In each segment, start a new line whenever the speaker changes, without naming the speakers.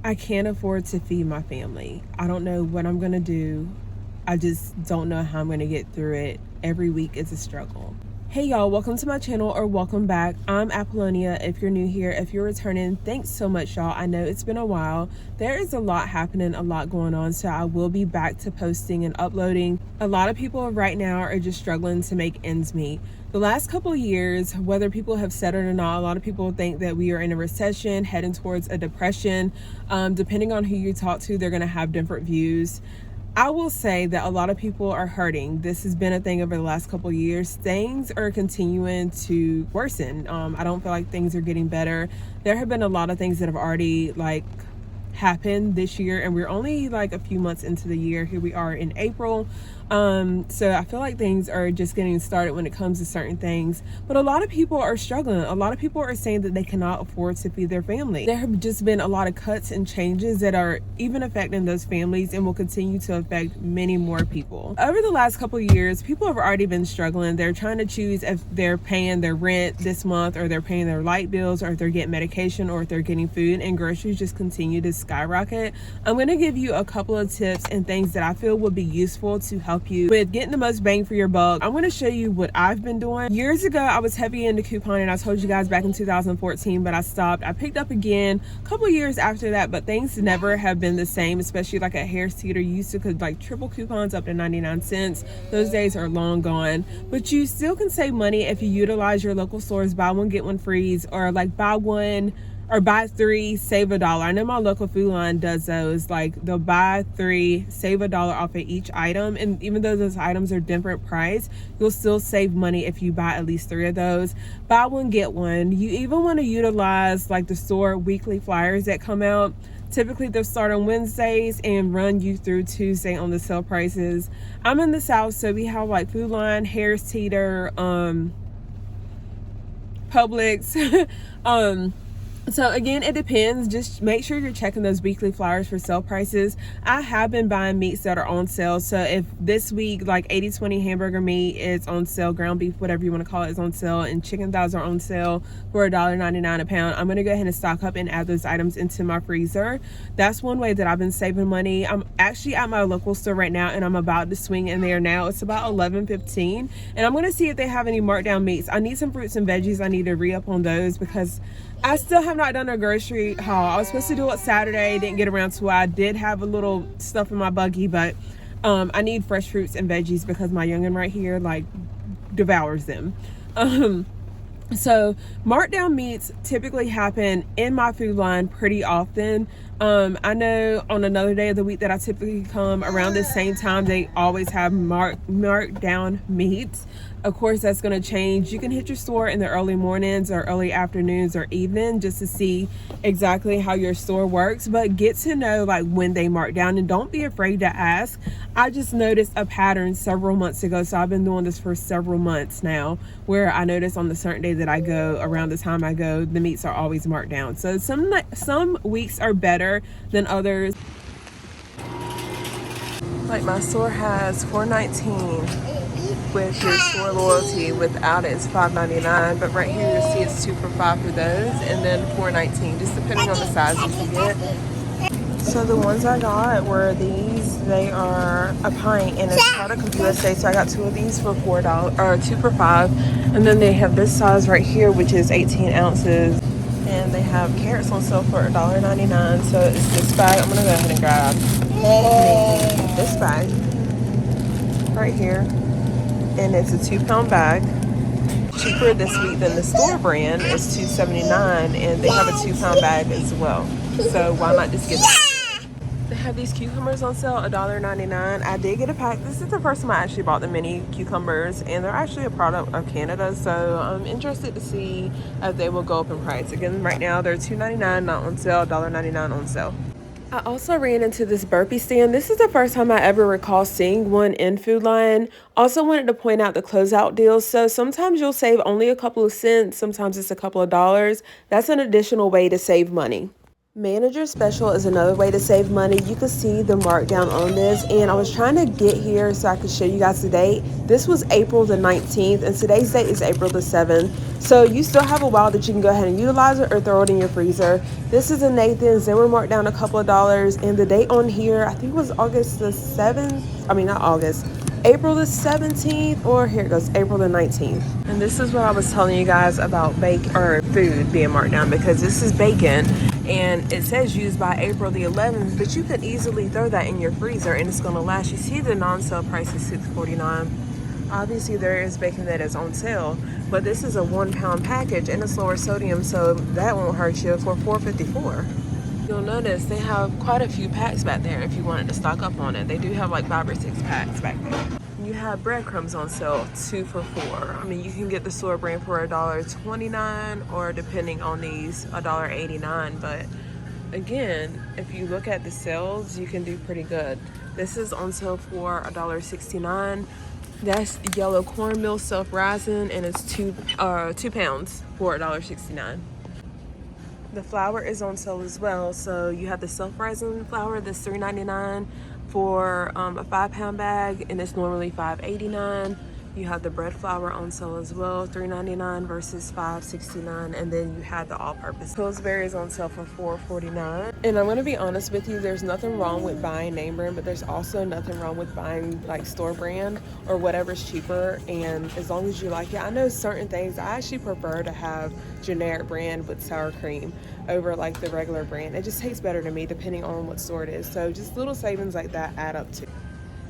I can't afford to feed my family. I don't know what I'm going to do. I just don't know how I'm going to get through it. Every week is a struggle. Hey y'all, welcome to my channel, or welcome back. I'm Apollonia. If you're new here, if you're returning, thanks so much y'all. I know it's been a while. There is a lot happening, a lot going on, so I will be back to posting and uploading. A lot of people right now are just struggling to make ends meet. The last couple of years, whether people have said it or not, a lot of people think that we are in a recession, heading towards a depression. Depending on who you talk to, they're going to have different views. I will say that a lot of people are hurting. This has been a thing over the last couple of years. Things are continuing to worsen. I don't feel like things are getting better. There have been a lot of things that have already happened this year, and we're only a few months into the year. Here we are in April. So I feel like things are just getting started when it comes to certain things, but a lot of people are struggling. A lot of people are saying that they cannot afford to feed their family. There have just been a lot of cuts and changes that are even affecting those families and will continue to affect many more people. Over the last couple of years, people have already been struggling. They're trying to choose if they're paying their rent this month, or they're paying their light bills, or if they're getting medication, or if they're getting food, and groceries just continue to skyrocket. I'm going to give you a couple of tips and things that I feel would be useful to help you with getting the most bang for your buck. I'm going to show you what I've been doing. Years ago, I was heavy into couponing. I told you guys back in 2014, but I stopped. I picked up again a couple years after that, but things never have been the same, especially like at Harris Teeter. You used to could triple coupons up to 99 cents. Those days are long gone, but you still can save money if you utilize your local stores buy one get one frees, or buy one or buy three, save $1. I know my local food line does those. They'll buy three, save $1 off of each item. And even though those items are different price, you'll still save money if you buy at least 3 of those. Buy one, get one. You even want to utilize the store weekly flyers that come out. Typically they'll start on Wednesdays and run you through Tuesday on the sale prices. I'm in the South, so we have Food Line, Harris Teeter, Publix. So again, it depends. Just make sure you're checking those weekly flyers for sale prices. I have been buying meats that are on sale. So if this week 80/20 hamburger meat is on sale, ground beef, whatever you want to call it, is on sale, and chicken thighs are on sale for $1.99 a pound, I'm going to go ahead and stock up and add those items into my freezer. That's one way that I've been saving money. I'm actually at my local store right now, and I'm about to swing in there now. It's about 11:15, and I'm going to see if they have any markdown meats. I need some fruits and veggies. I need to re-up on those because I still have not done a grocery haul. I was supposed to do it Saturday, didn't get around to it. I did have a little stuff in my buggy, but I need fresh fruits and veggies because my youngin' right here devours them. So markdown meats typically happen in my food line pretty often. I know on another day of the week that I typically come around the same time, they always have markdown meats. Of course, that's going to change. You can hit your store in the early mornings or early afternoons or evening just to see exactly how your store works, but get to know when they mark down, and don't be afraid to ask. I just noticed a pattern several months ago, so I've been doing this for several months now, where I notice on the certain day that I go, around the time I go, the meats are always marked down. So some weeks are better than others. My store has $4.19 with your store loyalty. Without it, it's $5.99, but right here you'll see it's 2 for $5 for those, and then $4.19, just depending on the sizes you get. So the ones I got were these. They are a pint, and it's product of USA, so I got 2 of these for $4, or 2 for $5. And then they have this size right here, which is 18 ounces, and they have carrots on sale for $1.99. So it's this bag. I'm gonna go ahead and grab this bag right here, and it's a 2-pound bag. Cheaper this week than the store brand. Is $2.79, and they have a 2-pound bag as well. So why not just get that? They have these cucumbers on sale, $1.99. I did get a pack. This is the first time I actually bought the mini cucumbers, and they're actually a product of Canada, so I'm interested to see if they will go up in price. Again, right now they're $2.99 not on sale, $1.99 on sale. I also ran into this burpee stand. This is the first time I ever recall seeing one in Food Lion. Also wanted to point out the closeout deals. So sometimes you'll save only a couple of cents. Sometimes it's a couple of dollars. That's an additional way to save money. Manager special is another way to save money. You can see the markdown on this, and I was trying to get here so I could show you guys the date. This was April the 19th, and today's date is April the 7th. So you still have a while that you can go ahead and utilize it or throw it in your freezer. This is a Nathan's. They were marked down a couple of dollars, and the date on here, I think it was August the 7th. I mean, not August. April the 17th, or here it goes, April the 19th. And this is what I was telling you guys about bacon or food being marked down, because this is bacon and it says used by April the 11th, but you could easily throw that in your freezer and it's going to last. You see the non-sale price is $6.49. Obviously there is bacon that is on sale, but this is a 1 pound package and it's lower sodium, so that won't hurt you for $4.54. You'll notice they have quite a few packs back there if you wanted to stock up on it. They do have like 5 or 6 packs back there. You have breadcrumbs on sale, 2 for $4. I mean, you can get the store brand for $1.29, or depending on these, $1.89. But again, if you look at the sales, you can do pretty good. This is on sale for $1.69. That's yellow cornmeal self-rising, and it's 2 pounds for $1.69. The flour is on sale as well. So you have the self-rising flour that's $3.99 for a 5 pound bag, and it's normally $5.89. You have the bread flour on sale as well, $3.99 versus $5.69, and then you have the all-purpose. Pillsbury is on sale for $4.49. And I'm gonna be honest with you, there's nothing wrong with buying name brand, but there's also nothing wrong with buying like store brand or whatever's cheaper, and as long as you like it. I know certain things I actually prefer to have generic brand with sour cream over like the regular brand. It just tastes better to me depending on what store it is. So just little savings like that add up too.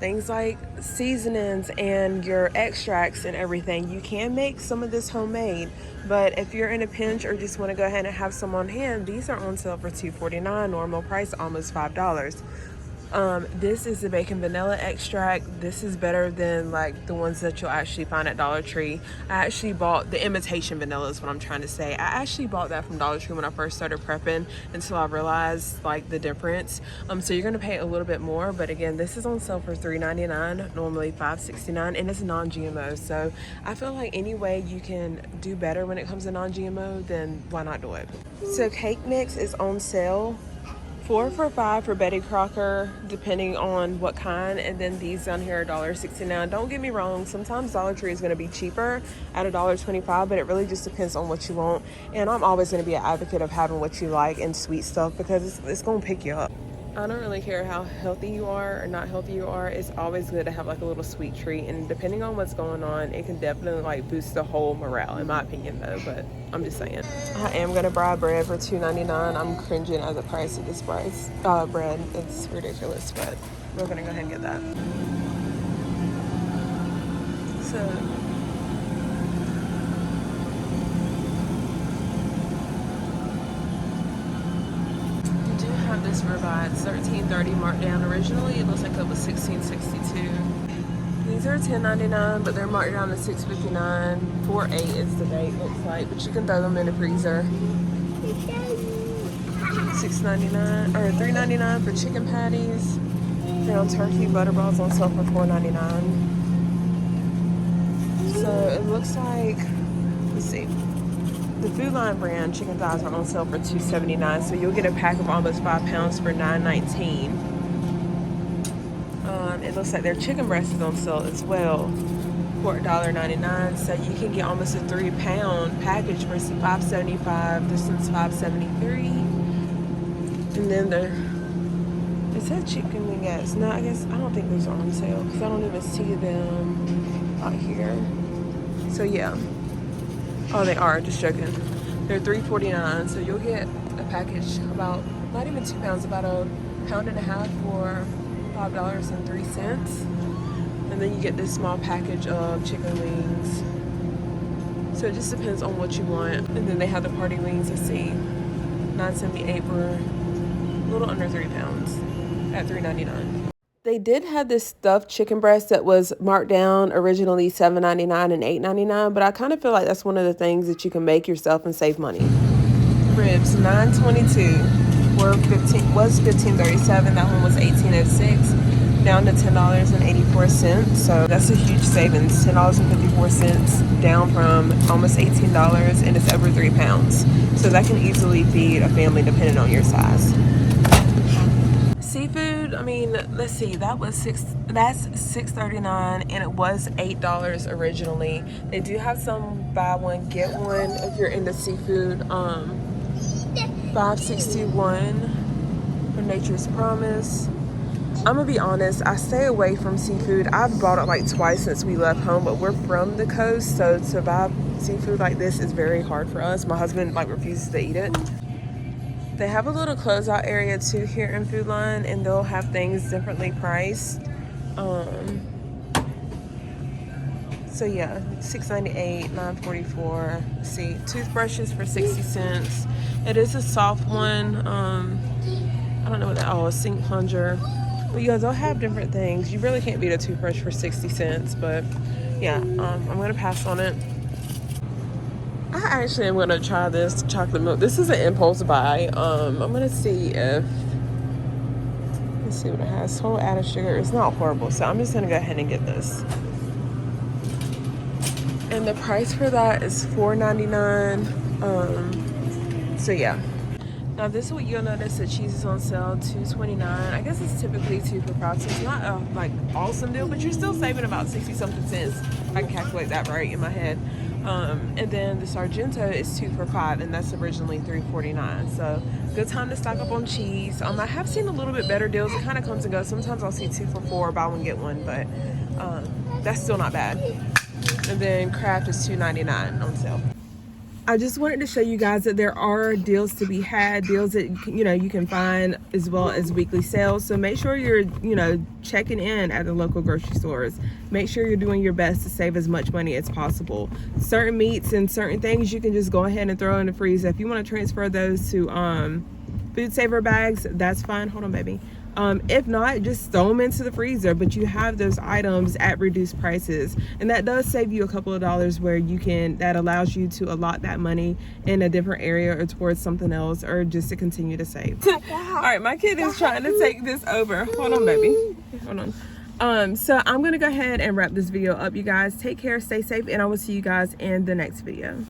Things like seasonings and your extracts and everything, you can make some of this homemade, but if you're in a pinch or just want to go ahead and have some on hand, these are on sale for $2.49, normal price almost $5. This is the bacon vanilla extract. This is better than like the ones that you'll actually find at Dollar Tree. I actually bought the imitation vanilla is what I'm trying to say. I actually bought that from Dollar Tree when I first started prepping, until I realized like the difference. So you're gonna pay a little bit more, but again, this is on sale for $3.99, normally $5.69, and it's non-GMO. So I feel like any way you can do better when it comes to non-GMO, then why not do it? So cake mix is on sale, 4 for $5 for Betty Crocker, depending on what kind, and then these down here are $1.69. Don't get me wrong, sometimes Dollar Tree is going to be cheaper at $1.25, but it really just depends on what you want. And I'm always going to be an advocate of having what you like and sweet stuff, because it's going to pick you up. I don't really care how healthy you are or not healthy you are. It's always good to have like a little sweet treat, and depending on what's going on, it can definitely like boost the whole morale, in my opinion though, but I'm just saying. I am gonna buy bread for $2.99. I'm cringing at the price of this bread. It's ridiculous, but we're gonna go ahead and get that. So this ribeye, it's $13.30 marked down. Originally it looks like it was $16.62. These are $10.99, but they're marked down to $6.59. 4/8 is the date, looks like, but you can throw them in the freezer. $6.99 or $3.99 for chicken patties. Ground turkey butter balls on sale for $4.99. So it looks like, let's see, the Food Line brand chicken thighs are on sale for $2.79, so you'll get a pack of almost 5 pounds for $9.19. It looks like their chicken breast is on sale as well for $1.99, so you can get almost a 3 pound package for $5.75. This one's $5.73. And then it said chicken wingettes. No, I don't think those are on sale, because I don't even see them out here. So yeah. Oh, they are, just joking. They're $3.49, so you'll get a package about, not even 2 pounds, about a pound and a half for $5.03. And then you get this small package of chicken wings. So it just depends on what you want. And then they have the party wings, let's see, $9.78 for a little under 3 pounds at $3.99. They did have this stuffed chicken breast that was marked down originally $7.99 and $8.99, but I kind of feel like that's one of the things that you can make yourself and save money. Ribs, $9.22 was $15.37. That one was $18.06. down to $10.84. So that's a huge savings, $10.54 down from almost $18, and it's over 3 pounds. So that can easily feed a family depending on your size. Seafood, I mean, let's see, that's $6.39, and it was $8 originally. They do have some buy one get one if you're into seafood. $5.61 for Nature's Promise. I'm gonna be honest, I stay away from seafood. I've bought it like twice since we left home, but we're from the coast, so to buy seafood like this is very hard for us. My husband like refuses to eat it. They have a little closeout area too here in Food Line, and they'll have things differently priced. So yeah, $6.98, $9.44. Let's see, toothbrushes for 60 cents. It is a soft one. I don't know what that, a sink plunger. But yeah, they'll have different things. You really can't beat a toothbrush for 60 cents, but yeah, I'm gonna pass on it. I actually am gonna try this chocolate milk. This is an impulse buy. I'm gonna see if, let's see what it has. Total added sugar. It's not horrible, so I'm just gonna go ahead and get this. And the price for that is $4.99. So yeah. Now this is what you'll notice, the cheese is on sale, $2.29. I guess it's typically 2 for $5, so it's not a like awesome deal, but you're still saving about 60-something cents. I can calculate that right in my head. And then the Sargento is 2 for $5, and that's originally $3.49. So good time to stock up on cheese. I have seen a little bit better deals. It kind of comes and goes. Sometimes I'll see 2 for $4, buy one get one, but that's still not bad. And then Kraft is $2.99 on sale. I just wanted to show you guys that there are deals to be had, deals that you can find, as well as weekly sales. So make sure you're checking in at the local grocery stores. Make sure you're doing your best to save as much money as possible. Certain meats and certain things you can just go ahead and throw in the freezer. If you want to transfer those to food saver bags, that's fine. Hold on, baby. If not, just throw them into the freezer, but you have those items at reduced prices, and that does save you a couple of dollars, where that allows you to allot that money in a different area or towards something else, or just to continue to save. All right, my kid is trying to take this over. Hold on, baby. Hold on. So I'm gonna go ahead and wrap this video up, you guys. Take care, stay safe, and I will see you guys in the next video.